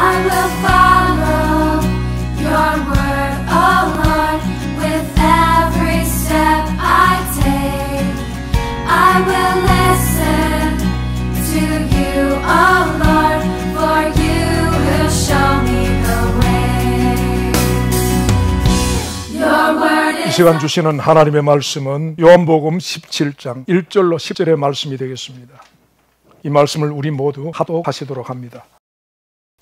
I will follow your word, oh Lord, with every step I take. I will listen to you, oh Lord, for you will show me the way. Your word is. 이 시간 주시는 하나님의 말씀은 요한복음 17장 1절로 10절의 말씀이 되겠습니다. 이 말씀을 우리 모두 하도하시도록 합니다.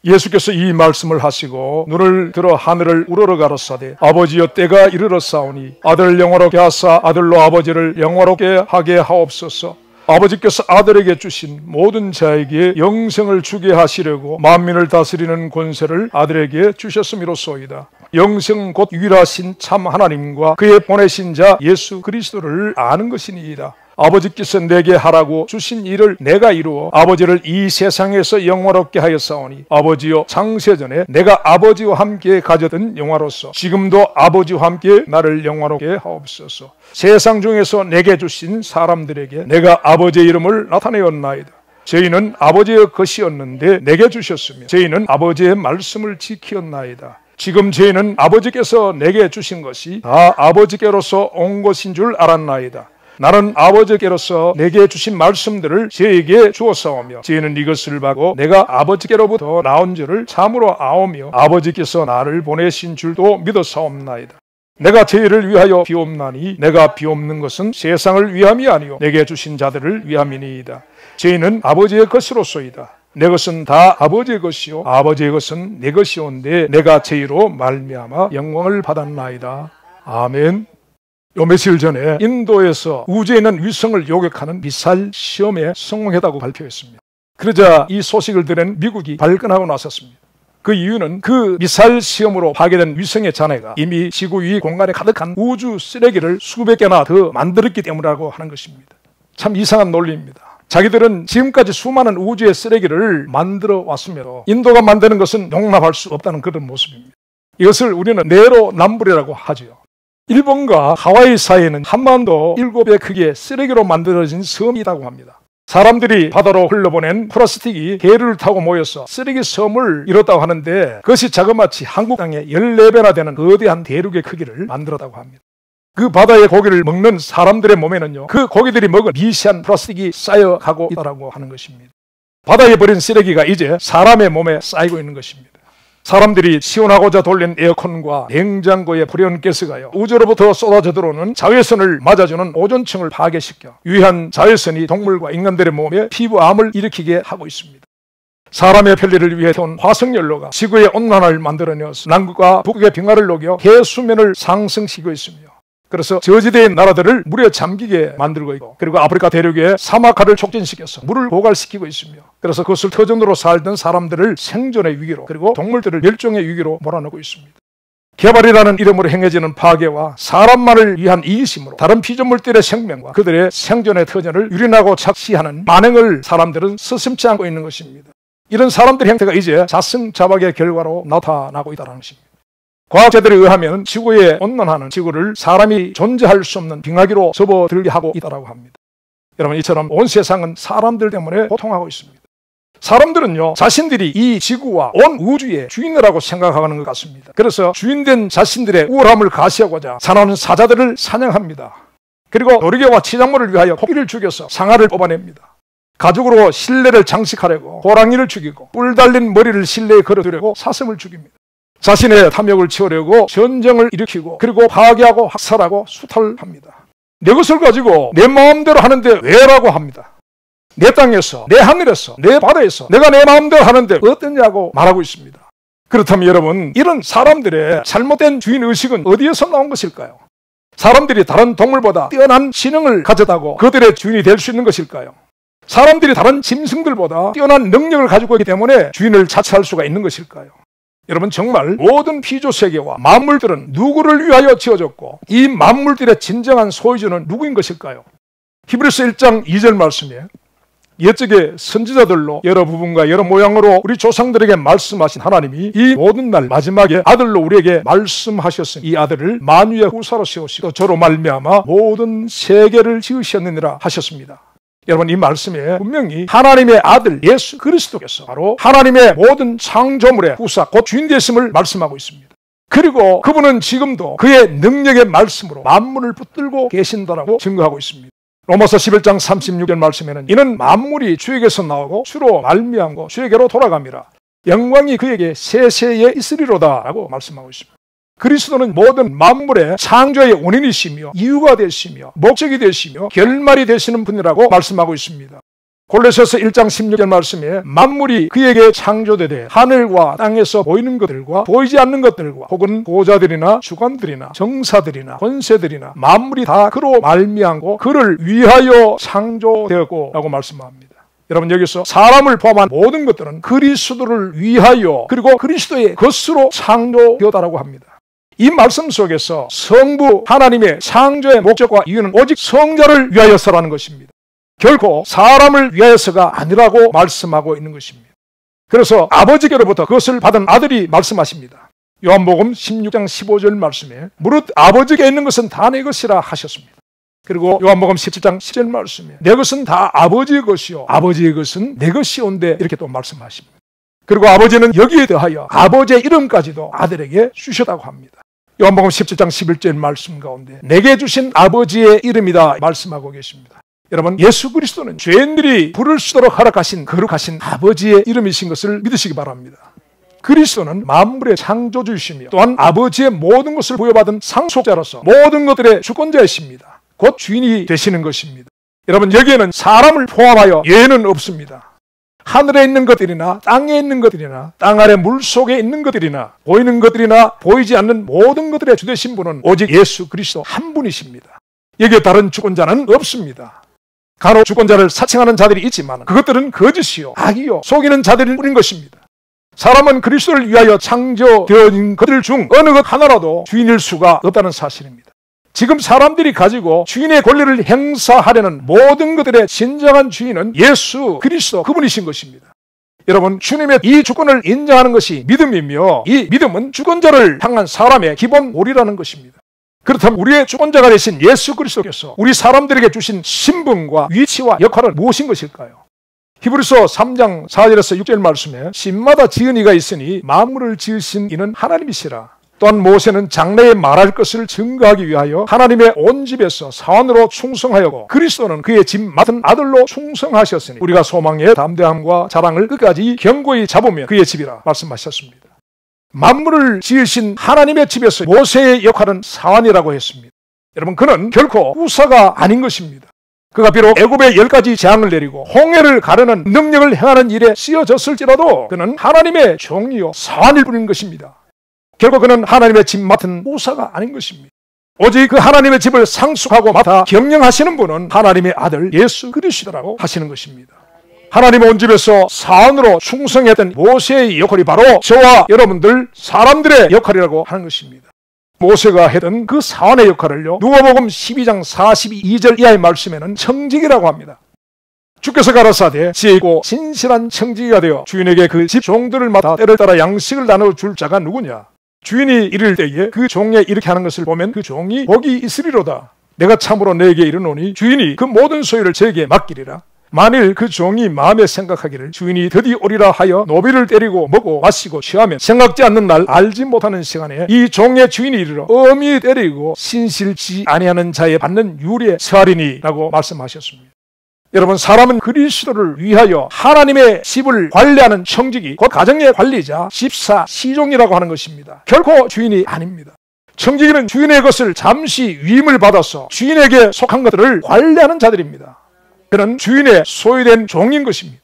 예수께서 이 말씀을 하시고 눈을 들어 하늘을 우러러 가로사대 아버지여 때가 이르렀사오니 아들을 영화롭게 하사 아들로 아버지를 영화롭게 하게 하옵소서. 아버지께서 아들에게 주신 모든 자에게 영생을 주게 하시려고 만민을 다스리는 권세를 아들에게 주셨음이로소이다. 영생 곧 유일하신 참 하나님과 그의 보내신 자 예수 그리스도를 아는 것이니이다. 아버지께서 내게 하라고 주신 일을 내가 이루어 아버지를 이 세상에서 영화롭게 하였사오니 아버지여 창세전에 내가 아버지와 함께 가졌던 영화로서 지금도 아버지와 함께 나를 영화롭게 하옵소서. 세상 중에서 내게 주신 사람들에게 내가 아버지의 이름을 나타내었나이다. 저희는 아버지의 것이었는데 내게 주셨으며 저희는 아버지의 말씀을 지키었나이다. 지금 저희는 아버지께서 내게 주신 것이 다 아버지께로서 온 것인 줄 알았나이다. 나는 아버지께로서 내게 주신 말씀들을 저에게 주었사오며 저희는 이것을 받고 내가 아버지께로부터 나온 줄을 참으로 아오며 아버지께서 나를 보내신 줄도 믿었사옵나이다. 내가 저희를 위하여 비옵나니 내가 비옵는 것은 세상을 위함이 아니요 내게 주신 자들을 위함이니이다. 저희는 아버지의 것으로소이다. 내 것은 다 아버지의 것이요 아버지의 것은 내 것이온데 내가 저희로 말미암아 영광을 받았나이다. 아멘. 요 며칠 전에 인도에서 우주에 있는 위성을 요격하는 미사일 시험에 성공했다고 발표했습니다. 그러자 이 소식을 들은 미국이 발끈하고 나섰습니다. 그 이유는 그 미사일 시험으로 파괴된 위성의 잔해가 이미 지구 위 공간에 가득한 우주 쓰레기를 수백 개나 더 만들었기 때문이라고 하는 것입니다. 참 이상한 논리입니다. 자기들은 지금까지 수많은 우주의 쓰레기를 만들어 왔으므로 인도가 만드는 것은 용납할 수 없다는 그런 모습입니다. 이것을 우리는 내로남불이라고 하죠. 일본과 하와이 사이에는 한반도 7배 크기의 쓰레기로 만들어진 섬이 있다고 합니다. 사람들이 바다로 흘러보낸 플라스틱이 해를 타고 모여서 쓰레기 섬을 이뤘다고 하는데 그것이 자그마치 한국 땅의 14배나 되는 거대한 대륙의 크기를 만들었다고 합니다. 그 바다의 고기를 먹는 사람들의 몸에는요, 그 고기들이 먹은 미세한 플라스틱이 쌓여가고 있다고 하는 것입니다. 바다에 버린 쓰레기가 이제 사람의 몸에 쌓이고 있는 것입니다. 사람들이 시원하고자 돌린 에어컨과 냉장고의 불연가스가요 우주로부터 쏟아져 들어오는 자외선을 맞아주는 오존층을 파괴시켜 유해한 자외선이 동물과 인간들의 몸에 피부암을 일으키게 하고 있습니다. 사람의 편리를 위해 태운 화석연료가 지구의 온난화를 만들어내어서 남극과 북극의 빙하를 녹여 해수면을 상승시키고 있으며 그래서 저지대의 나라들을 물에 잠기게 만들고 있고 그리고 아프리카 대륙의 사막화를 촉진시켜서 물을 고갈시키고 있으며 그래서 그것을 터전으로 살던 사람들을 생존의 위기로 그리고 동물들을 멸종의 위기로 몰아넣고 있습니다. 개발이라는 이름으로 행해지는 파괴와 사람만을 위한 이기심으로 다른 피조물들의 생명과 그들의 생존의 터전을 유린하고 착시하는 만행을 사람들은 서슴지 않고 있는 것입니다. 이런 사람들의 행태가 이제 자승자박의 결과로 나타나고 있다는 것입니다. 과학자들에 의하면 지구의 온난화는 지구를 사람이 존재할 수 없는 빙하기로 접어들게 하고 있다고 합니다. 여러분, 이처럼 온 세상은 사람들 때문에 고통하고 있습니다. 사람들은요, 자신들이 이 지구와 온 우주의 주인이라고 생각하는 것 같습니다. 그래서 주인된 자신들의 우월함을 가시하고자 사나운 사자들을 사냥합니다. 그리고 노리개와 치장물을 위하여 토끼를 죽여서 상아를 뽑아냅니다. 가죽으로 실내를 장식하려고 호랑이를 죽이고 뿔 달린 머리를 실내에 걸어두려고 사슴을 죽입니다. 자신의 탐욕을 채우려고 전쟁을 일으키고 그리고 파괴하고 학살하고 수탈합니다. 내 것을 가지고 내 마음대로 하는데 왜라고 합니다. 내 땅에서, 내 하늘에서, 내 바다에서 내가 내 마음대로 하는데 어떠냐고 말하고 있습니다. 그렇다면 여러분, 이런 사람들의 잘못된 주인의식은 어디에서 나온 것일까요? 사람들이 다른 동물보다 뛰어난 지능을 가졌다고 그들의 주인이 될 수 있는 것일까요? 사람들이 다른 짐승들보다 뛰어난 능력을 가지고 있기 때문에 주인을 자처할 수가 있는 것일까요? 여러분, 정말 모든 피조세계와 만물들은 누구를 위하여 지어졌고 이 만물들의 진정한 소유주는 누구인 것일까요? 히브리서 1장 2절 말씀에 옛적의 선지자들로 여러 부분과 여러 모양으로 우리 조상들에게 말씀하신 하나님이 이 모든 날 마지막에 아들로 우리에게 말씀하셨으니 이 아들을 만유의 후사로 세우시고 저로 말미암아 모든 세계를 지으셨느니라 하셨습니다. 여러분, 이 말씀에 분명히 하나님의 아들 예수 그리스도께서 바로 하나님의 모든 창조물의 후사 곧 주인 되심을 말씀하고 있습니다. 그리고 그분은 지금도 그의 능력의 말씀으로 만물을 붙들고 계신다라고 증거하고 있습니다. 로마서 11장 36절 말씀에는 이는 만물이 주에게서 나오고 주로 말미암고 주에게로 돌아갑니다. 영광이 그에게 세세에 있으리로다 라고 말씀하고 있습니다. 그리스도는 모든 만물의 창조의 원인이시며 이유가 되시며 목적이 되시며 결말이 되시는 분이라고 말씀하고 있습니다. 골로새서 1장 16절 말씀에 만물이 그에게 창조되되 하늘과 땅에서 보이는 것들과 보이지 않는 것들과 혹은 보좌들이나 주관들이나 정사들이나 권세들이나 만물이 다 그로 말미암고 그를 위하여 창조되었고 라고 말씀합니다. 여러분, 여기서 사람을 포함한 모든 것들은 그리스도를 위하여 그리고 그리스도의 것으로 창조되었다라고 합니다. 이 말씀 속에서 성부 하나님의 창조의 목적과 이유는 오직 성자를 위하여서라는 것입니다. 결코 사람을 위하여서가 아니라고 말씀하고 있는 것입니다. 그래서 아버지께로부터 그것을 받은 아들이 말씀하십니다. 요한복음 16장 15절 말씀에 무릇 아버지께 있는 것은 다 내 것이라 하셨습니다. 그리고 요한복음 17장 10절 말씀에 내 것은 다 아버지의 것이요 아버지의 것은 내 것이온데 이렇게 또 말씀하십니다. 그리고 아버지는 여기에 더하여 아버지의 이름까지도 아들에게 주셨다고 합니다. 요한복음 17장 11절 말씀 가운데 내게 주신 아버지의 이름이다 말씀하고 계십니다. 여러분, 예수 그리스도는 죄인들이 부를 수 있도록 허락하신 거룩하신 아버지의 이름이신 것을 믿으시기 바랍니다. 그리스도는 만물의 창조주이시며 또한 아버지의 모든 것을 부여받은 상속자로서 모든 것들의 주권자이십니다. 곧 주인이 되시는 것입니다. 여러분, 여기에는 사람을 포함하여 예는 없습니다. 하늘에 있는 것들이나 땅에 있는 것들이나 땅 아래 물 속에 있는 것들이나 보이는 것들이나 보이지 않는 모든 것들의 주되신 분은 오직 예수 그리스도 한 분이십니다. 여기에 다른 주권자는 없습니다. 간혹 주권자를 사칭하는 자들이 있지만 그것들은 거짓이요 악이요 속이는 자들일 뿐인 것입니다. 사람은 그리스도를 위하여 창조되어진 것들 중 어느 것 하나라도 주인일 수가 없다는 사실입니다. 지금 사람들이 가지고 주인의 권리를 행사하려는 모든 것들의 진정한 주인은 예수 그리스도 그분이신 것입니다. 여러분, 주님의 이 주권을 인정하는 것이 믿음이며 이 믿음은 주권자를 향한 사람의 기본 오리라는 것입니다. 그렇다면 우리의 주권자가 되신 예수 그리스도께서 우리 사람들에게 주신 신분과 위치와 역할은 무엇인 것일까요? 히브리서 3장 4절에서 6절 말씀에 신마다 지은 이가 있으니 만물을 지으신 이는 하나님이시라. 또한 모세는 장래에 말할 것을 증거하기 위하여 하나님의 온 집에서 사원으로 충성하였고 그리스도는 그의 집 맡은 아들로 충성하셨으니 우리가 소망의 담대함과 자랑을 끝까지 견고히 잡으면 그의 집이라 말씀하셨습니다. 만물을 지으신 하나님의 집에서 모세의 역할은 사원이라고 했습니다. 여러분, 그는 결코 후사가 아닌 것입니다. 그가 비록 애굽의 10가지 재앙을 내리고 홍해를 가르는 능력을 행하는 일에 쓰여졌을지라도 그는 하나님의 종이요 사원일 뿐인 것입니다. 결국 그는 하나님의 집 맡은 후사가 아닌 것입니다. 오직 그 하나님의 집을 상속하고 맡아 경영하시는 분은 하나님의 아들 예수 그리스도라고 하시는 것입니다. 하나님의 온 집에서 사원으로 충성했던 모세의 역할이 바로 저와 여러분들 사람들의 역할이라고 하는 것입니다. 모세가 했던 그 사원의 역할을요, 누가복음 12장 42절 이하의 말씀에는 청직이라고 합니다. 주께서 가라사대 지혜 있고 신실한 청지기가 되어 주인에게 그 집 종들을 맡아 때를 따라 양식을 나눠줄 자가 누구냐? 주인이 이를 때에 그 종에 이렇게 하는 것을 보면 그 종이 복이 있으리로다. 내가 참으로 내게 이르노니 주인이 그 모든 소유를 저에게 맡기리라. 만일 그 종이 마음에 생각하기를 주인이 드디 오리라 하여 노비를 때리고 먹고 마시고 취하면 생각지 않는 날 알지 못하는 시간에 이 종의 주인이 이르러 엄히 때리고 신실치 아니하는 자에 받는 유리에 처하리니 라고 말씀하셨습니다. 여러분, 사람은 그리스도를 위하여 하나님의 집을 관리하는 청직이 곧 가정의 관리자, 집사, 시종이라고 하는 것입니다. 결코 주인이 아닙니다. 청지기는 주인의 것을 잠시 위임을 받아서 주인에게 속한 것들을 관리하는 자들입니다. 그는 주인의 소유된 종인 것입니다.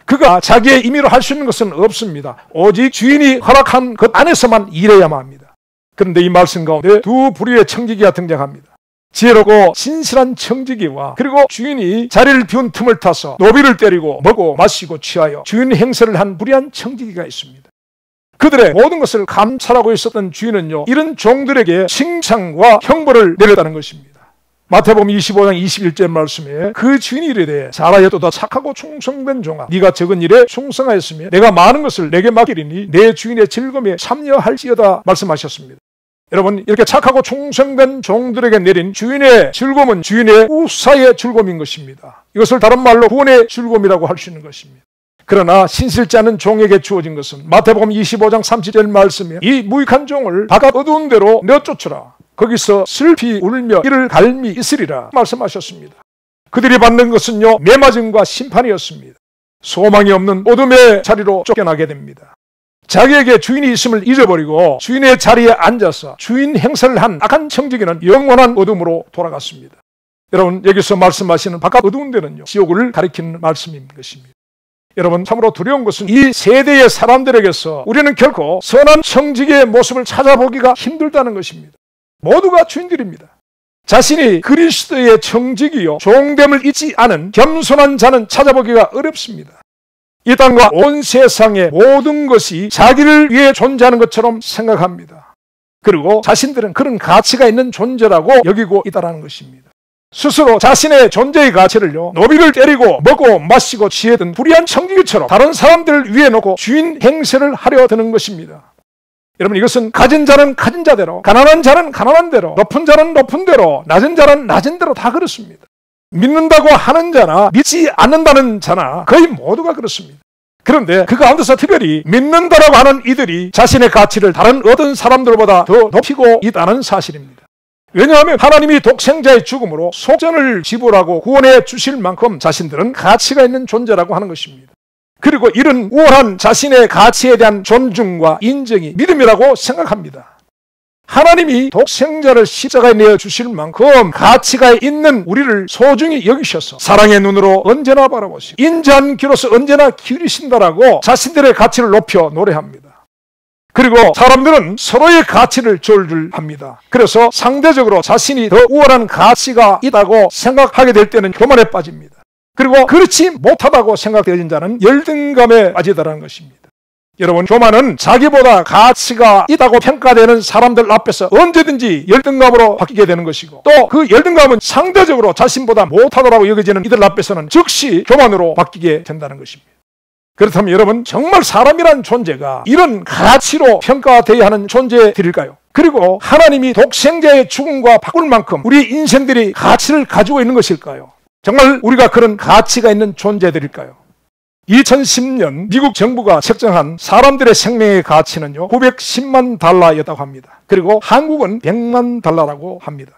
그가 자기의 임의로 할 수 있는 것은 없습니다. 오직 주인이 허락한 것 안에서만 일해야만 합니다. 그런데 이 말씀 가운데 두 부류의 청지기가 등장합니다. 지혜롭고 신실한 청지기와 그리고 주인이 자리를 비운 틈을 타서 노비를 때리고 먹고 마시고 취하여 주인 행세를 한 불의한 청지기가 있습니다. 그들의 모든 것을 감찰하고 있었던 주인은요, 이런 종들에게 칭찬과 형벌을 내렸다는 것입니다. 마태복음 25장 21절 말씀에 그 주인이 이르되 잘하였도다 착하고 충성된 종아, 네가 적은 일에 충성하였으며 내가 많은 것을 내게 맡기리니 내 주인의 즐거움에 참여할지어다 말씀하셨습니다. 여러분, 이렇게 착하고 충성된 종들에게 내린 주인의 즐거움은 주인의 우사의 즐거움인 것입니다. 이것을 다른 말로 구원의 즐거움이라고 할 수 있는 것입니다. 그러나 신실지 않은 종에게 주어진 것은 마태복음 25장 30절 말씀에 이 무익한 종을 바깥 어두운 데로 내쫓으라. 거기서 슬피 울며 이를 갈미 있으리라 말씀하셨습니다. 그들이 받는 것은요, 매맞음과 심판이었습니다. 소망이 없는 어둠의 자리로 쫓겨나게 됩니다. 자기에게 주인이 있음을 잊어버리고 주인의 자리에 앉아서 주인 행세를 한 악한 청지기는 영원한 어둠으로 돌아갔습니다. 여러분, 여기서 말씀하시는 바깥 어두운 데는요, 지옥을 가리키는 말씀인 것입니다. 여러분, 참으로 두려운 것은 이 세대의 사람들에게서 우리는 결코 선한 청지기의 모습을 찾아보기가 힘들다는 것입니다. 모두가 주인들입니다. 자신이 그리스도의 청지기요 종됨을 잊지 않은 겸손한 자는 찾아보기가 어렵습니다. 이 땅과 온 세상의 모든 것이 자기를 위해 존재하는 것처럼 생각합니다. 그리고 자신들은 그런 가치가 있는 존재라고 여기고 있다는 것입니다. 스스로 자신의 존재의 가치를요, 노비를 때리고 먹고 마시고 취해든 불의한 청지기처럼 다른 사람들을 위해 놓고 주인 행세를 하려 드는 것입니다. 여러분, 이것은 가진 자는 가진 자대로, 가난한 자는 가난한 대로, 높은 자는 높은 대로, 낮은 자는 낮은 대로 다 그렇습니다. 믿는다고 하는 자나 믿지 않는다는 자나 거의 모두가 그렇습니다. 그런데 그 가운데서 특별히 믿는다라고 하는 이들이 자신의 가치를 다른 어떤 사람들보다 더 높이고 있다는 사실입니다. 왜냐하면 하나님이 독생자의 죽음으로 속전을 지불하고 구원해 주실 만큼 자신들은 가치가 있는 존재라고 하는 것입니다. 그리고 이런 우월한 자신의 가치에 대한 존중과 인정이 믿음이라고 생각합니다. 하나님이 독생자를 십자가에 내어주실 만큼 가치가 있는 우리를 소중히 여기셔서 사랑의 눈으로 언제나 바라보시고 인자한 귀로서 언제나 기리신다라고 자신들의 가치를 높여 노래합니다. 그리고 사람들은 서로의 가치를 졸졸합니다. 그래서 상대적으로 자신이 더 우월한 가치가 있다고 생각하게 될 때는 교만에 빠집니다. 그리고 그렇지 못하다고 생각되어진 자는 열등감에 빠지다라는 것입니다. 여러분, 교만은 자기보다 가치가 있다고 평가되는 사람들 앞에서 언제든지 열등감으로 바뀌게 되는 것이고, 또 그 열등감은 상대적으로 자신보다 못하다고 여겨지는 이들 앞에서는 즉시 교만으로 바뀌게 된다는 것입니다. 그렇다면 여러분, 정말 사람이란 존재가 이런 가치로 평가되어야 하는 존재들일까요? 그리고 하나님이 독생자의 죽음과 바꿀 만큼 우리 인생들이 가치를 가지고 있는 것일까요? 정말 우리가 그런 가치가 있는 존재들일까요? 2010년 미국 정부가 책정한 사람들의 생명의 가치는요 910만 달러였다고 합니다. 그리고 한국은 100만 달러라고 합니다.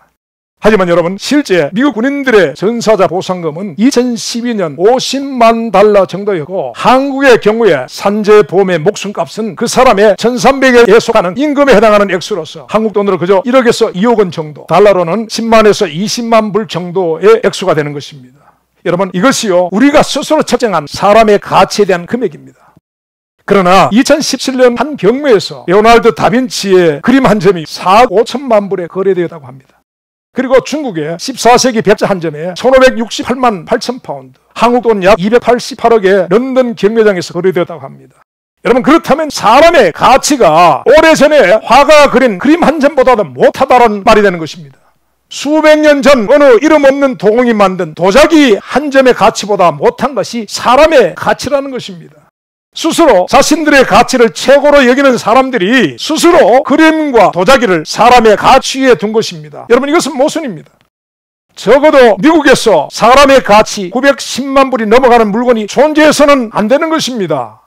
하지만 여러분, 실제 미국 군인들의 전사자 보상금은 2012년 50만 달러 정도였고, 한국의 경우에 산재보험의 목숨값은 그 사람의 1300에 속하는 임금에 해당하는 액수로서 한국 돈으로 그저 1억에서 2억 원 정도, 달러로는 10만에서 20만 불 정도의 액수가 되는 것입니다. 여러분, 이것이요 우리가 스스로 책정한 사람의 가치에 대한 금액입니다. 그러나 2017년 한 경매에서 레오나르도 다빈치의 그림 한 점이 4억 5천만 불에 거래되었다고 합니다. 그리고 중국의 14세기 백자 한 점에 1568만 8천 파운드, 한국 돈 약 288억에 런던 경매장에서 거래되었다고 합니다. 여러분, 그렇다면 사람의 가치가 오래전에 화가가 그린 그림 한 점보다도 못하다는 말이 되는 것입니다. 수백 년 전 어느 이름 없는 도공이 만든 도자기 한 점의 가치보다 못한 것이 사람의 가치라는 것입니다. 스스로 자신들의 가치를 최고로 여기는 사람들이 스스로 그림과 도자기를 사람의 가치 위에 둔 것입니다. 여러분, 이것은 모순입니다. 적어도 미국에서 사람의 가치 910만 불이 넘어가는 물건이 존재해서는 안 되는 것입니다.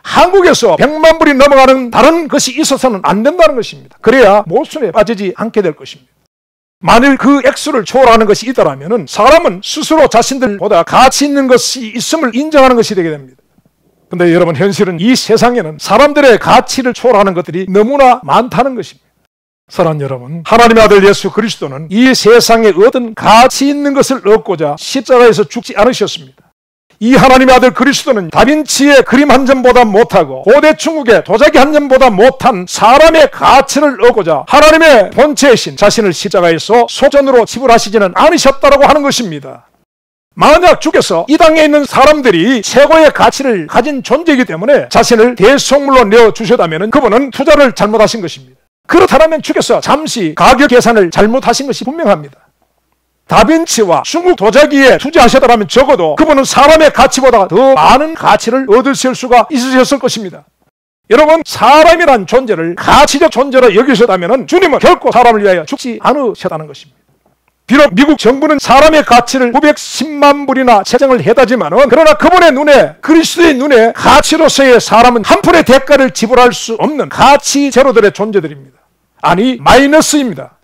한국에서 100만 불이 넘어가는 다른 것이 있어서는 안 된다는 것입니다. 그래야 모순에 빠지지 않게 될 것입니다. 만일 그 액수를 초월하는 것이 있다면 사람은 스스로 자신들보다 가치 있는 것이 있음을 인정하는 것이 되게 됩니다. 그런데 여러분, 현실은 이 세상에는 사람들의 가치를 초월하는 것들이 너무나 많다는 것입니다. 사랑하는 여러분, 하나님의 아들 예수 그리스도는 이 세상에 어떤 가치 있는 것을 얻고자 십자가에서 죽지 않으셨습니다. 이 하나님의 아들 그리스도는 다빈치의 그림 한 점보다 못하고 고대 중국의 도자기 한 점보다 못한 사람의 가치를 얻고자 하나님의 본체이신 자신을 십자가에서 속전으로 지불하시지는 않으셨다고 하는 것입니다. 만약 주께서 이 땅에 있는 사람들이 최고의 가치를 가진 존재이기 때문에 자신을 대속물로 내어주셨다면 그분은 투자를 잘못하신 것입니다. 그렇다면 주께서 잠시 가격 계산을 잘못하신 것이 분명합니다. 다빈치와 중국 도자기에 투자하셨다면 적어도 그분은 사람의 가치보다 더 많은 가치를 얻으실 수가 있으셨을 것입니다. 여러분, 사람이란 존재를 가치적 존재로 여기셨다면 주님은 결코 사람을 위하여 죽지 않으셨다는 것입니다. 비록 미국 정부는 사람의 가치를 910만 불이나 책정을 해다지만은, 그러나 그분의 눈에, 그리스도의 눈에 가치로서의 사람은 한 푼의 대가를 지불할 수 없는 가치 제로들의 존재들입니다. 아니, 마이너스입니다.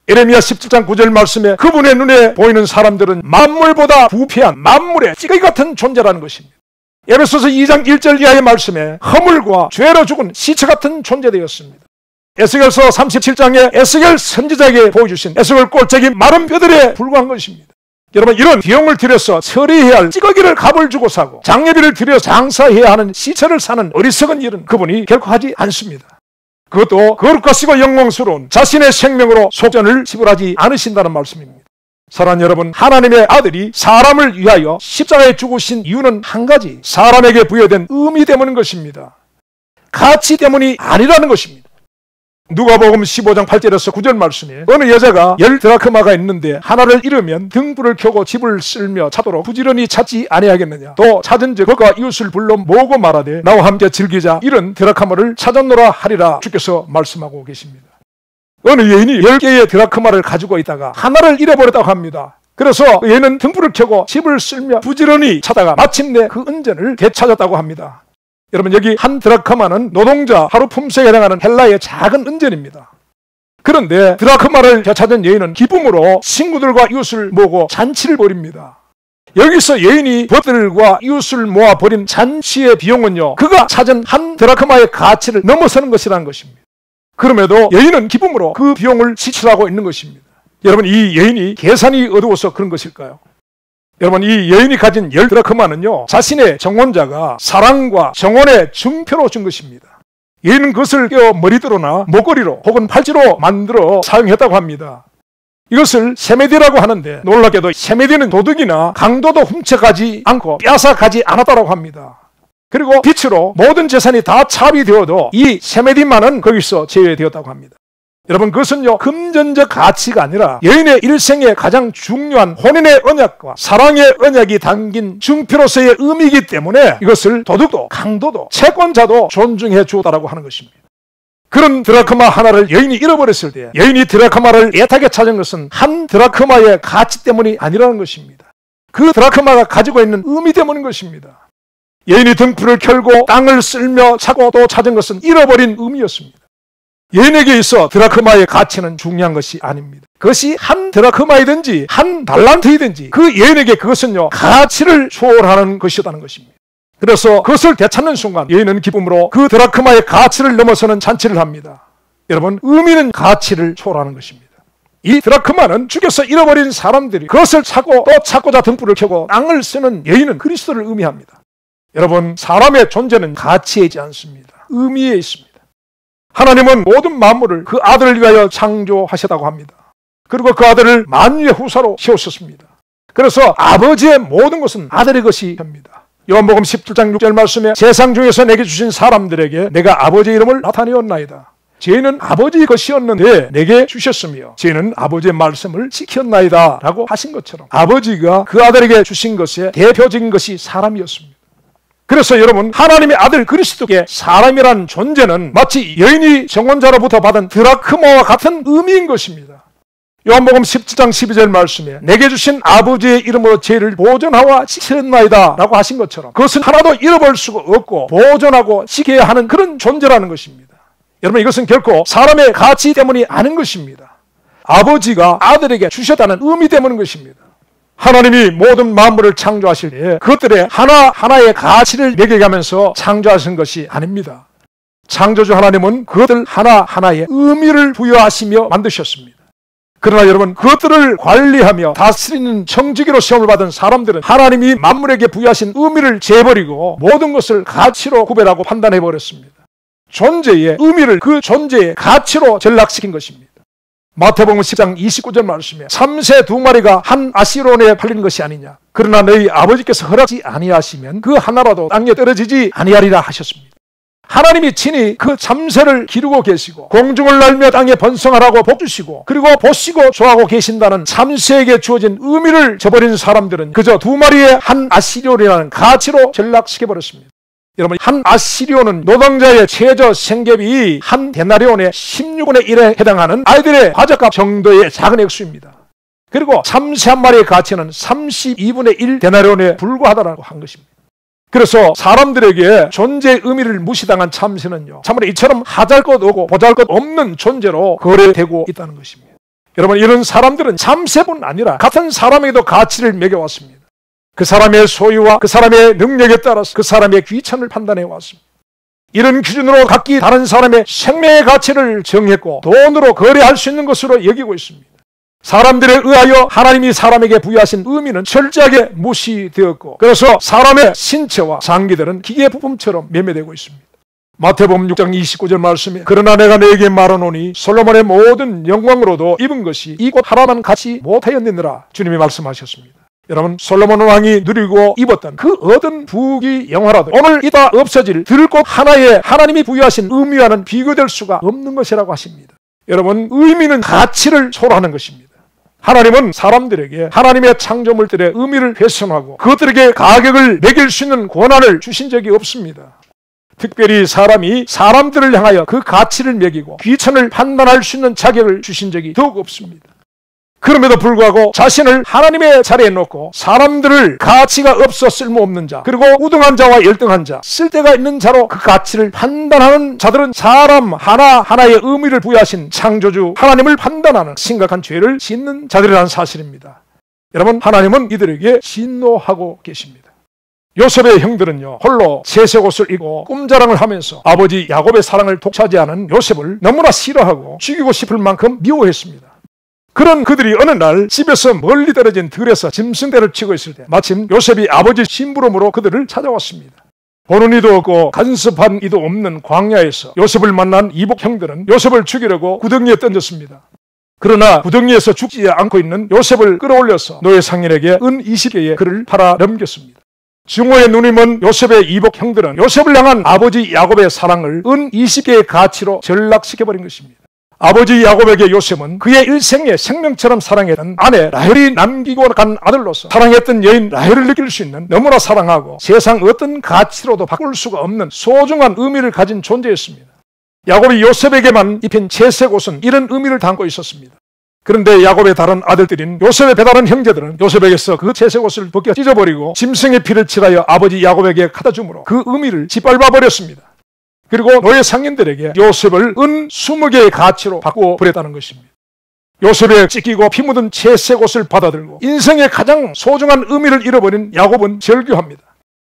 예레미야 17장 9절 말씀에 그분의 눈에 보이는 사람들은 만물보다 부패한 만물의 찌꺼기 같은 존재라는 것입니다. 에베소서 2장 1절 이하의 말씀에 허물과 죄로 죽은 시체 같은 존재되었습니다. 에스겔서 37장에 에스겔 선지자에게 보여주신 에스겔 꼴짝이 마른 뼈들에 불과한 것입니다. 여러분, 이런 비용을 들여서 처리해야 할 찌꺼기를 값을 주고 사고 장례비를 들여 장사해야 하는 시체를 사는 어리석은 일은 그분이 결코 하지 않습니다. 그것도 거룩하시고 영광스러운 자신의 생명으로 속전을 지불하지 않으신다는 말씀입니다. 사랑하는 여러분, 하나님의 아들이 사람을 위하여 십자가에 죽으신 이유는 한 가지, 사람에게 부여된 의미 때문인 것입니다. 가치 때문이 아니라는 것입니다. 누가복음 15장 8절에서 9절 말씀에 어느 여자가 10드라크마가 있는데 하나를 잃으면 등불을 켜고 집을 쓸며 찾도록 부지런히 찾지 아니하겠느냐. 또 찾은즉 그가 이웃을 불러 모으고 말하되 나와 함께 즐기자. 이런 드라크마를 찾았노라 하리라. 주께서 말씀하고 계십니다. 어느 여인이 10개의 드라크마를 가지고 있다가 하나를 잃어버렸다고 합니다. 그래서 얘는 등불을 켜고 집을 쓸며 부지런히 찾다가 마침내 그 은전을 되찾았다고 합니다. 여러분, 여기 한 드라크마는 노동자 하루 품삯에 해당하는 헬라의 작은 은전입니다. 그런데 드라크마를 되찾은 여인은 기쁨으로 친구들과 이웃을 모으고 잔치를 벌입니다. 여기서 여인이 벗들과 이웃을 모아 벌인 잔치의 비용은요, 그가 찾은 한 드라크마의 가치를 넘어서는 것이라는 것입니다. 그럼에도 여인은 기쁨으로 그 비용을 지출하고 있는 것입니다. 여러분, 이 여인이 계산이 어두워서 그런 것일까요? 여러분, 이 여인이 가진 10드라크마는요, 자신의 정혼자가 사랑과 정혼의 증표로 준 것입니다. 여인은 그것을 껴 머리띠로나 목걸이로 혹은 팔찌로 만들어 사용했다고 합니다. 이것을 세메디라고 하는데, 놀랍게도 세메디는 도둑이나 강도도 훔쳐가지 않고 빼앗아가지 않았다고 합니다. 그리고 빛으로 모든 재산이 다 차비되어도 이 세메디만은 거기서 제외되었다고 합니다. 여러분, 그것은요, 금전적 가치가 아니라 여인의 일생에 가장 중요한 혼인의 언약과 사랑의 언약이 담긴 증표로서의 의미이기 때문에 이것을 도둑도 강도도 채권자도 존중해 주었다고 하는 것입니다. 그런 드라크마 하나를 여인이 잃어버렸을 때 여인이 드라크마를 애타게 찾은 것은 한 드라크마의 가치 때문이 아니라는 것입니다. 그 드라크마가 가지고 있는 의미 때문인 것입니다. 여인이 등불을 켜고 땅을 쓸며 찾고 또 찾은 것은 잃어버린 의미였습니다. 여인에게 있어 드라크마의 가치는 중요한 것이 아닙니다. 그것이 한 드라크마이든지 한 달란트이든지 그 여인에게 그것은요, 가치를 초월하는 것이었다는 것입니다. 그래서 그것을 되찾는 순간 여인은 기쁨으로 그 드라크마의 가치를 넘어서는 잔치를 합니다. 여러분, 의미는 가치를 초월하는 것입니다. 이 드라크마는 주께서 잃어버린 사람들이 그것을 찾고 또 찾고자 등불을 켜고 땅을 쓰는 여인은 그리스도를 의미합니다. 여러분, 사람의 존재는 가치에 있지 않습니다. 의미에 있습니다. 하나님은 모든 만물을 그 아들을 위하여 창조하셨다고 합니다. 그리고 그 아들을 만유의 후사로 세우셨습니다. 그래서 아버지의 모든 것은 아들의 것이 됩니다. 요한복음 17장 6절 말씀에 세상 중에서 내게 주신 사람들에게 내가 아버지의 이름을 나타내었나이다. 저희는 아버지의 것이었는데 내게 주셨으며 저희는 아버지의 말씀을 지켰나이다 라고 하신 것처럼 아버지가 그 아들에게 주신 것의 대표적인 것이 사람이었습니다. 그래서 여러분, 하나님의 아들 그리스도께 사람이란 존재는 마치 여인이 정혼자로부터 받은 드라크마와 같은 의미인 것입니다. 요한복음 17장 12절 말씀에 내게 주신 아버지의 이름으로 죄를 보존하와 지켰나이다 라고 하신 것처럼 그것은 하나도 잃어버릴 수가 없고 보존하고 지켜야 하는 그런 존재라는 것입니다. 여러분, 이것은 결코 사람의 가치 때문이 아닌 것입니다. 아버지가 아들에게 주셨다는 의미 때문인 것입니다. 하나님이 모든 만물을 창조하실 때 그것들의 하나하나의 가치를 매겨가면서 창조하신 것이 아닙니다. 창조주 하나님은 그것들 하나하나의 의미를 부여하시며 만드셨습니다. 그러나 여러분, 그것들을 관리하며 다스리는 청지기로 시험을 받은 사람들은 하나님이 만물에게 부여하신 의미를 재버리고 모든 것을 가치로 구별하고 판단해버렸습니다. 존재의 의미를 그 존재의 가치로 전락시킨 것입니다. 마태복음 10장 29절 말씀에 참새 2마리가 한 아시론에 팔리는 것이 아니냐. 그러나 너희 아버지께서 허락지 아니하시면 그 하나라도 땅에 떨어지지 아니하리라 하셨습니다. 하나님이 친히 그 참새를 기르고 계시고 공중을 날며 땅에 번성하라고 복주시고 그리고 보시고 좋아하고 계신다는 참새에게 주어진 의미를 저버린 사람들은 그저 2마리의 한 아시론이라는 가치로 전락시켜버렸습니다. 여러분, 한 아시리온은 노동자의 최저 생계비 한 데나리온의 16분의 1에 해당하는 아이들의 과자값 정도의 작은 액수입니다. 그리고 참새 한 마리의 가치는 32분의 1 데나리온에 불과하다고 한 것입니다. 그래서 사람들에게 존재의 의미를 무시당한 참새는요, 참으로 이처럼 하잘것없고 보잘것없는 존재로 거래되고 있다는 것입니다. 여러분, 이런 사람들은 참새뿐 아니라 같은 사람에게도 가치를 매겨왔습니다. 그 사람의 소유와 그 사람의 능력에 따라서 그 사람의 귀천을 판단해 왔습니다. 이런 기준으로 각기 다른 사람의 생명의 가치를 정했고 돈으로 거래할 수 있는 것으로 여기고 있습니다. 사람들에 의하여 하나님이 사람에게 부여하신 의미는 철저하게 무시되었고, 그래서 사람의 신체와 장기들은 기계 부품처럼 매매되고 있습니다. 마태복음 6장 29절 말씀에 그러나 내가 너에게 말하노니 솔로몬의 모든 영광으로도 입은 것이 이 꽃 하나만 같이 못하였느니라 주님이 말씀하셨습니다. 여러분, 솔로몬 왕이 누리고 입었던 그 얻은 부귀 영화라도 오늘 이다 없어질 들꽃 하나에 하나님이 부여하신 의미와는 비교될 수가 없는 것이라고 하십니다. 여러분, 의미는 가치를 초월하는 것입니다. 하나님은 사람들에게 하나님의 창조물들의 의미를 훼손하고 그것들에게 가격을 매길 수 있는 권한을 주신 적이 없습니다. 특별히 사람이 사람들을 향하여 그 가치를 매기고 귀천을 판단할 수 있는 자격을 주신 적이 더욱 없습니다. 그럼에도 불구하고 자신을 하나님의 자리에 놓고 사람들을 가치가 없어 쓸모없는 자, 그리고 우등한 자와 열등한 자, 쓸데가 있는 자로 그 가치를 판단하는 자들은 사람 하나하나의 의미를 부여하신 창조주 하나님을 판단하는 심각한 죄를 짓는 자들이라는 사실입니다. 여러분, 하나님은 이들에게 진노하고 계십니다. 요셉의 형들은요, 홀로 채색 옷을 입고 꿈자랑을 하면서 아버지 야곱의 사랑을 독차지하는 요셉을 너무나 싫어하고 죽이고 싶을 만큼 미워했습니다. 그런 그들이 어느 날 집에서 멀리 떨어진 들에서 짐승대를 치고 있을 때 마침 요셉이 아버지 심부름으로 그들을 찾아왔습니다. 보는 이도 없고 간섭한 이도 없는 광야에서 요셉을 만난 이복 형들은 요셉을 죽이려고 구덩이에 던졌습니다. 그러나 구덩이에서 죽지 않고 있는 요셉을 끌어올려서 노예 상인에게 은 20개의 그를 팔아 넘겼습니다. 증오의 눈이 먼 요셉의 이복 형들은 요셉을 향한 아버지 야곱의 사랑을 은 20개의 가치로 전락시켜버린 것입니다. 아버지 야곱에게 요셉은 그의 일생에 생명처럼 사랑했던 아내 라헬이 남기고 간 아들로서 사랑했던 여인 라헬을 느낄 수 있는 너무나 사랑하고 세상 어떤 가치로도 바꿀 수가 없는 소중한 의미를 가진 존재였습니다. 야곱이 요셉에게만 입힌 채색 옷은 이런 의미를 담고 있었습니다. 그런데 야곱의 다른 아들들인 요셉의 배다른 형제들은 요셉에게서 그 채색 옷을 벗겨 찢어버리고 짐승의 피를 칠하여 아버지 야곱에게 갖다 주므로 그 의미를 짓밟아 버렸습니다. 그리고 노예 상인들에게 요셉을 은 20개의 가치로 바꾸어 버렸다는 것입니다. 요셉의 찢기고 피 묻은 채색 옷을 받아들고 인생의 가장 소중한 의미를 잃어버린 야곱은 절규합니다.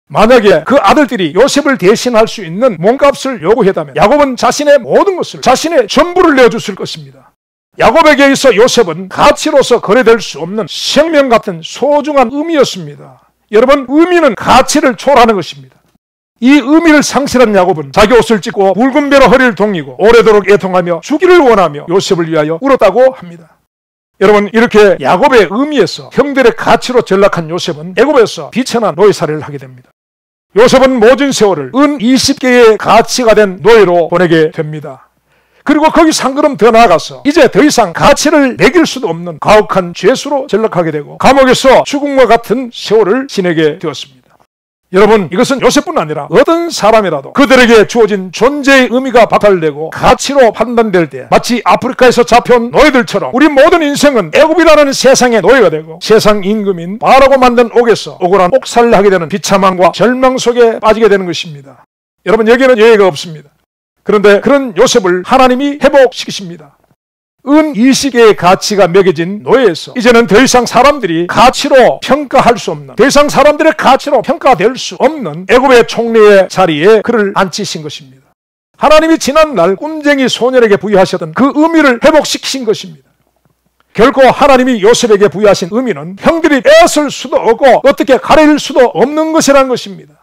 만약에 그 아들들이 요셉을 대신할 수 있는 몸값을 요구했다면 야곱은 자신의 모든 것을, 자신의 전부를 내어줬을 것입니다. 야곱에게 있어 요셉은 가치로서 거래될 수 없는 생명 같은 소중한 의미였습니다. 여러분, 의미는 가치를 초월하는 것입니다. 이 의미를 상실한 야곱은 자기 옷을 찢고 붉은 배로 허리를 동이고 오래도록 애통하며 주기를 원하며 요셉을 위하여 울었다고 합니다. 여러분, 이렇게 야곱의 의미에서 형들의 가치로 전락한 요셉은 애굽에서 비천한 노예살이를 하게 됩니다. 요셉은 모진 세월을 은 20개의 가치가 된 노예로 보내게 됩니다. 그리고 거기서 한 걸음 더 나아가서 이제 더 이상 가치를 매길 수도 없는 가혹한 죄수로 전락하게 되고 감옥에서 죽음과 같은 세월을 지내게 되었습니다. 여러분, 이것은 요셉뿐 아니라 어떤 사람이라도 그들에게 주어진 존재의 의미가 박탈되고 가치로 판단될 때 마치 아프리카에서 잡혀온 노예들처럼 우리 모든 인생은 애굽이라는 세상의 노예가 되고 세상 임금인 바라고 만든 옥에서 억울한 옥살이를 하게 되는 비참함과 절망 속에 빠지게 되는 것입니다. 여러분, 여기에는 예외가 없습니다. 그런데 그런 요셉을 하나님이 회복시키십니다. 은 20개의 가치가 매겨진 노예에서 이제는 더 이상 사람들이 가치로 평가할 수 없는, 더 이상 사람들의 가치로 평가될 수 없는 애굽의 총리의 자리에 그를 앉히신 것입니다. 하나님이 지난날 꿈쟁이 소년에게 부여하셨던 그 의미를 회복시키신 것입니다. 결코 하나님이 요셉에게 부여하신 의미는 형들이 빼앗을 수도 없고 어떻게 가릴 수도 없는 것이라는 것입니다.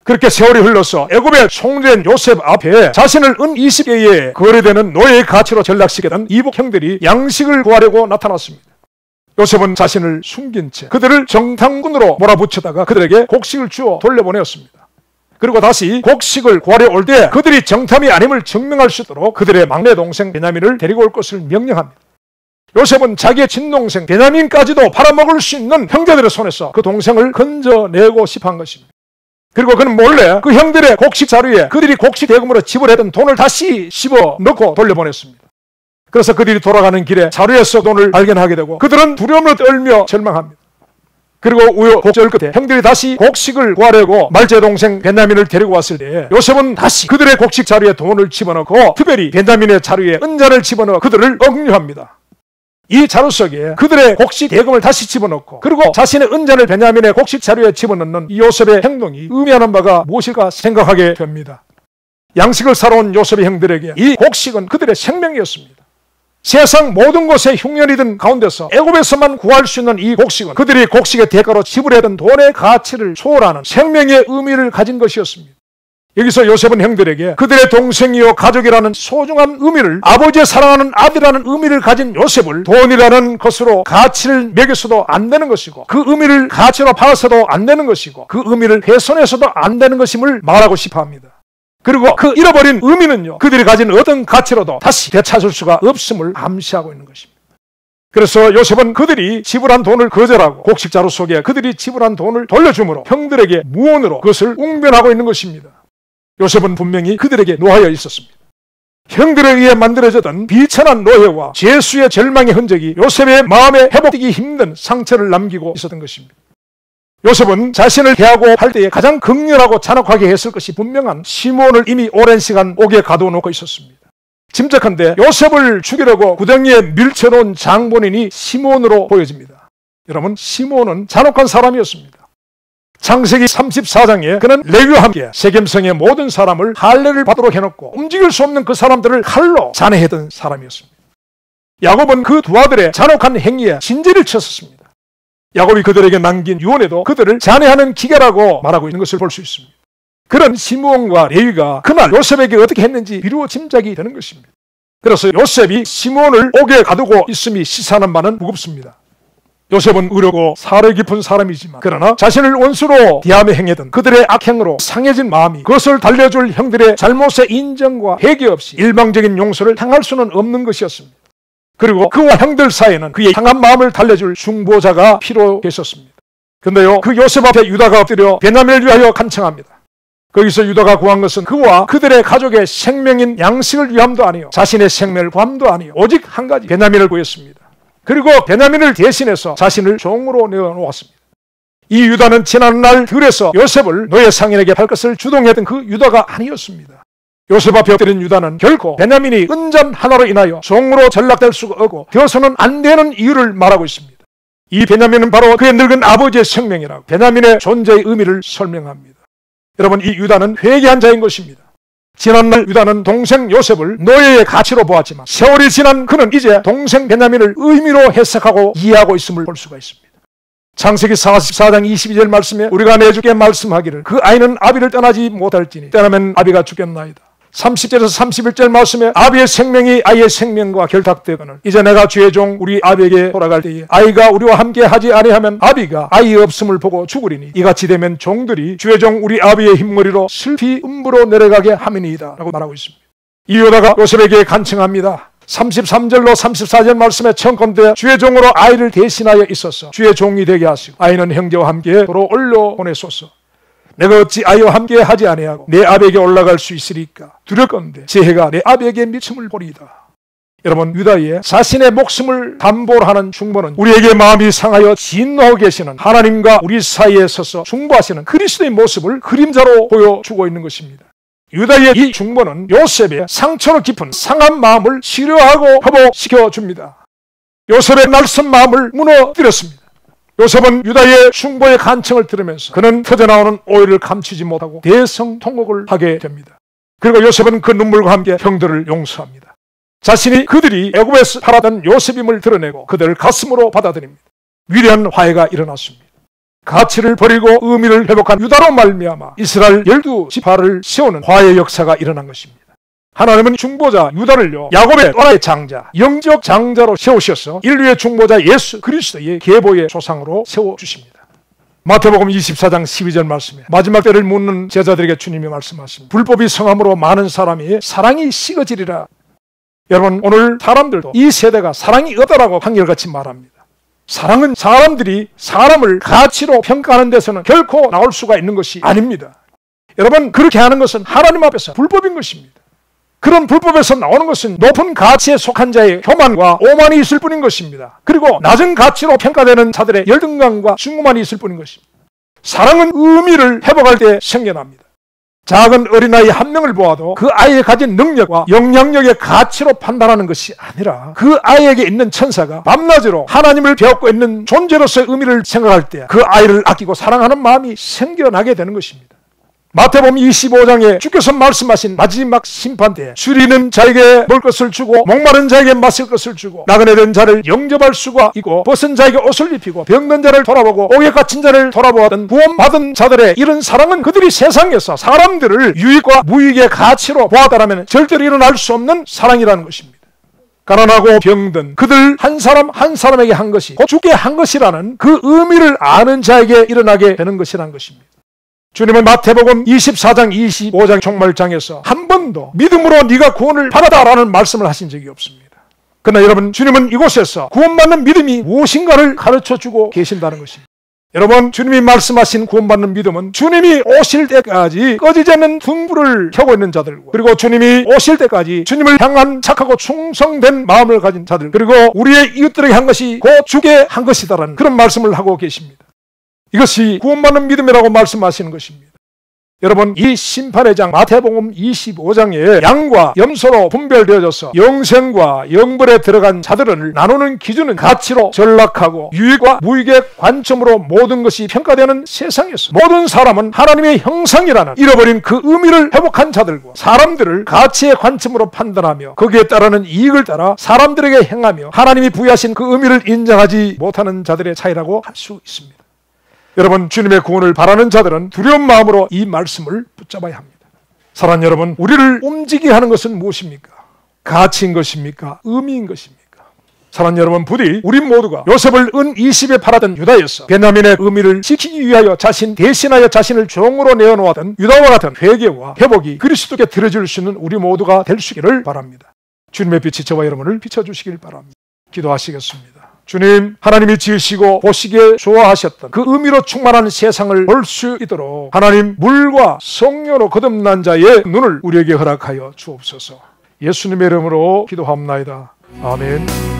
그렇게 세월이 흘러서 애굽의 총리된 요셉 앞에 자신을 은 20개의 거래되는 노예의 가치로 전락시켰던 이복 형들이 양식을 구하려고 나타났습니다. 요셉은 자신을 숨긴 채 그들을 정탐꾼으로 몰아붙여다가 그들에게 곡식을 주어 돌려보내었습니다. 그리고 다시 곡식을 구하려 올 때 그들이 정탐이 아님을 증명할 수 있도록 그들의 막내 동생 베냐민을 데리고 올 것을 명령합니다. 요셉은 자기의 친동생 베냐민까지도 팔아먹을 수 있는 형제들의 손에서 그 동생을 건져내고 싶어 한 것입니다. 그리고 그는 몰래 그 형들의 곡식 자루에 그들이 곡식 대금으로 지불했던 돈을 다시 씹어 넣고 돌려보냈습니다. 그래서 그들이 돌아가는 길에 자루에서 돈을 발견하게 되고 그들은 두려움을 떨며 절망합니다. 그리고 우여곡절 끝에 형들이 다시 곡식을 구하려고 말제 동생 베냐민을 데리고 왔을 때 요셉은 다시 그들의 곡식 자루에 돈을 집어넣고 특별히 베냐민의 자루에 은잔을 집어넣어 그들을 억류합니다. 이 자루 속에 그들의 곡식 대금을 다시 집어넣고 그리고 자신의 은잔을 베냐민의 곡식 자루에 집어넣는 이 요셉의 행동이 의미하는 바가 무엇일까 생각하게 됩니다. 양식을 사러 온 요셉의 형들에게 이 곡식은 그들의 생명이었습니다. 세상 모든 곳에 흉년이든 가운데서 애굽에서만 구할 수 있는 이 곡식은 그들이 곡식의 대가로 지불했던 돈의 가치를 초월하는 생명의 의미를 가진 것이었습니다. 여기서 요셉은 형들에게 그들의 동생이요 가족이라는 소중한 의미를, 아버지의 사랑하는 아들이라는 의미를 가진 요셉을 돈이라는 것으로 가치를 매겨서도 안 되는 것이고 그 의미를 가치로 팔아서도 안 되는 것이고 그 의미를 훼손해서도 안 되는 것임을 말하고 싶어 합니다. 그리고 그 잃어버린 의미는요, 그들이 가진 어떤 가치로도 다시 되찾을 수가 없음을 암시하고 있는 것입니다. 그래서 요셉은 그들이 지불한 돈을 거절하고 곡식 자루 속에 그들이 지불한 돈을 돌려주므로 형들에게 무언으로 그것을 웅변하고 있는 것입니다. 요셉은 분명히 그들에게 노하여 있었습니다. 형들에 의해 만들어졌던 비천한 노예와 죄수의 절망의 흔적이 요셉의 마음에 회복되기 힘든 상처를 남기고 있었던 것입니다. 요셉은 자신을 대하고 할 때에 가장 극렬하고 잔혹하게 했을 것이 분명한 시몬을 이미 오랜 시간 옥에 가둬놓고 있었습니다. 짐작한데 요셉을 죽이려고 구덩이에 밀쳐놓은 장본인이 시몬으로 보여집니다. 여러분, 시몬은 잔혹한 사람이었습니다. 창세기 34장에 그는 레위와 함께 세겜성의 모든 사람을 할례를 받도록 해놓고 움직일 수 없는 그 사람들을 칼로 잔해했던 사람이었습니다. 야곱은 그 두 아들의 잔혹한 행위에 진지를 쳤었습니다. 야곱이 그들에게 남긴 유언에도 그들을 잔해하는 기계라고 말하고 있는 것을 볼 수 있습니다. 그런 시므온과 레위가 그날 요셉에게 어떻게 했는지 비로소 짐작이 되는 것입니다. 그래서 요셉이 시므온을 옥에 가두고 있음이 시사하는 바는 무겁습니다. 요셉은 의롭고 사려 깊은 사람이지만 그러나 자신을 원수로 대하며 행했던 그들의 악행으로 상해진 마음이 그것을 달래줄 형들의 잘못의 인정과 회개 없이 일방적인 용서를 향할 수는 없는 것이었습니다. 그리고 그와 형들 사이에는 그의 상한 마음을 달래줄 중보자가 필요했었습니다. 근데요, 그 요셉 앞에 유다가 엎드려 베냐민을 위하여 간청합니다. 거기서 유다가 구한 것은 그와 그들의 가족의 생명인 양식을 위함도 아니요 자신의 생명을 구함도 아니요 오직 한 가지 베냐민을 구했습니다. 그리고 베냐민을 대신해서 자신을 종으로 내어놓았습니다. 이 유다는 지난날 들에서 요셉을 노예 상인에게 팔 것을 주동했던 그 유다가 아니었습니다. 요셉 앞에 엎드린 유다는 결코 베냐민이 은잔 하나로 인하여 종으로 전락될 수가 없고 되어서는 안 되는 이유를 말하고 있습니다. 이 베냐민은 바로 그의 늙은 아버지의 생명이라고 베냐민의 존재의 의미를 설명합니다. 여러분, 이 유다는 회개한 자인 것입니다. 지난날 유다는 동생 요셉을 노예의 가치로 보았지만 세월이 지난 그는 이제 동생 베냐민을 의미로 해석하고 이해하고 있음을 볼 수가 있습니다. 창세기 44장 22절 말씀에 우리가 내주께 말씀하기를 그 아이는 아비를 떠나지 못할지니 떠나면 아비가 죽겠나이다. 30절에서 31절 말씀에 아비의 생명이 아이의 생명과 결탁되거늘 이제 내가 주의 종 우리 아비에게 돌아갈 때에 아이가 우리와 함께 하지 아니하면 아비가 아이 없음을 보고 죽으리니 이같이 되면 종들이 주의 종 우리 아비의 흰머리로 슬피 음부로 내려가게 함이니이다 라고 말하고 있습니다. 이 유다가 요셉에게 간청합니다. 33절로 34절 말씀에 청컨대 주의 종으로 아이를 대신하여 있어서 주의 종이 되게 하시고 아이는 형제와 함께 도로 올려 보내소서. 내가 어찌 아이와 함께 하지 아니하고 내 아비에게 올라갈 수 있으리까 두렵건대 제 해가 내 아비에게 미침을 보리이다. 여러분, 유다의 자신의 목숨을 담보로 하는 중보는 우리에게 마음이 상하여 진노하고 계시는 하나님과 우리 사이에 서서 중보하시는 그리스도의 모습을 그림자로 보여주고 있는 것입니다. 유다의 이 중보는 요셉의 상처로 깊은 상한 마음을 치료하고 회복시켜줍니다. 요셉의 날선 마음을 무너뜨렸습니다. 요셉은 유다의 중보의 간청을 들으면서 그는 터져나오는 오해를 감추지 못하고 대성통곡을 하게 됩니다. 그리고 요셉은 그 눈물과 함께 형들을 용서합니다. 자신이 그들이 애굽에서 팔았던 요셉임을 드러내고 그들을 가슴으로 받아들입니다. 위대한 화해가 일어났습니다. 가치를 버리고 의미를 회복한 유다로 말미암아 이스라엘 12지파를 세우는 화해의 역사가 일어난 것입니다. 하나님은 중보자 유다를요 야곱의 또 하나의 장자, 영적 장자로 세우셔서 인류의 중보자 예수 그리스도의 계보의 조상으로 세워주십니다. 마태복음 24장 12절 말씀에 마지막 때를 묻는 제자들에게 주님이 말씀하십니다. 불법이 성함으로 많은 사람이 사랑이 식어지리라. 여러분, 오늘 사람들도 이 세대가 사랑이 없다라고 한결같이 말합니다. 사랑은 사람들이 사람을 가치로 평가하는 데서는 결코 나올 수가 있는 것이 아닙니다. 여러분, 그렇게 하는 것은 하나님 앞에서 불법인 것입니다. 그런 불법에서 나오는 것은 높은 가치에 속한 자의 교만과 오만이 있을 뿐인 것입니다. 그리고 낮은 가치로 평가되는 자들의 열등감과 중고만이 있을 뿐인 것입니다. 사랑은 의미를 회복할 때 생겨납니다. 작은 어린아이 한 명을 보아도 그 아이의 가진 능력과 영향력의 가치로 판단하는 것이 아니라 그 아이에게 있는 천사가 밤낮으로 하나님을 배웠고 있는 존재로서의 의미를 생각할 때 그 아이를 아끼고 사랑하는 마음이 생겨나게 되는 것입니다. 마태복음 25장에 주께서 말씀하신 마지막 심판 때에 줄이는 자에게 먹을 것을 주고 목마른 자에게 마실 것을 주고 나그네 된 자를 영접할 수가 있고 벗은 자에게 옷을 입히고 병든 자를 돌아보고 옥에 갇힌 자를 돌아보았던 구원받은 자들의 이런 사랑은 그들이 세상에서 사람들을 유익과 무익의 가치로 보았다라면 절대로 일어날 수 없는 사랑이라는 것입니다. 가난하고 병든 그들 한 사람 한 사람에게 한 것이 곧 주께 한 것이라는 그 의미를 아는 자에게 일어나게 되는 것이라는 것입니다. 주님은 마태복음 24장 25장 종말장에서 한 번도 믿음으로 네가 구원을 받았다라는 말씀을 하신 적이 없습니다. 그러나 여러분, 주님은 이곳에서 구원받는 믿음이 무엇인가를 가르쳐주고 계신다는 것입니다. 여러분, 주님이 말씀하신 구원받는 믿음은 주님이 오실 때까지 꺼지지 않는 등불을 켜고 있는 자들과 그리고 주님이 오실 때까지 주님을 향한 착하고 충성된 마음을 가진 자들 그리고 우리의 이웃들에게 한 것이 곧 주께 한 것이다라는 그런 말씀을 하고 계십니다. 이것이 구원받는 믿음이라고 말씀하시는 것입니다. 여러분, 이 심판의 장 마태복음 25장에 양과 염소로 분별되어져서 영생과 영벌에 들어간 자들을 나누는 기준은 가치로 전락하고 유익과 무익의 관점으로 모든 것이 평가되는 세상에서 모든 사람은 하나님의 형상이라는 잃어버린 그 의미를 회복한 자들과 사람들을 가치의 관점으로 판단하며 거기에 따르는 이익을 따라 사람들에게 행하며 하나님이 부여하신 그 의미를 인정하지 못하는 자들의 차이라고 할 수 있습니다. 여러분, 주님의 구원을 바라는 자들은 두려운 마음으로 이 말씀을 붙잡아야 합니다. 사랑하는 여러분, 우리를 움직이게 하는 것은 무엇입니까? 가치인 것입니까? 의미인 것입니까? 사랑하는 여러분, 부디 우리 모두가 요셉을 은 20에 팔았던 유다에서 베냐민의 의미를 지키기 위하여 대신하여 자신을 종으로 내어놓았던 유다와 같은 회개와 회복이 그리스도께 드려질 수 있는 우리 모두가 될 수 있기를 바랍니다. 주님의 빛이 저와 여러분을 비춰주시길 바랍니다. 기도하시겠습니다. 주님, 하나님이 지으시고 보시기에 좋아하셨던 그 의미로 충만한 세상을 볼 수 있도록 하나님 물과 성령으로 거듭난 자의 눈을 우리에게 허락하여 주옵소서. 예수님의 이름으로 기도합나이다. 아멘.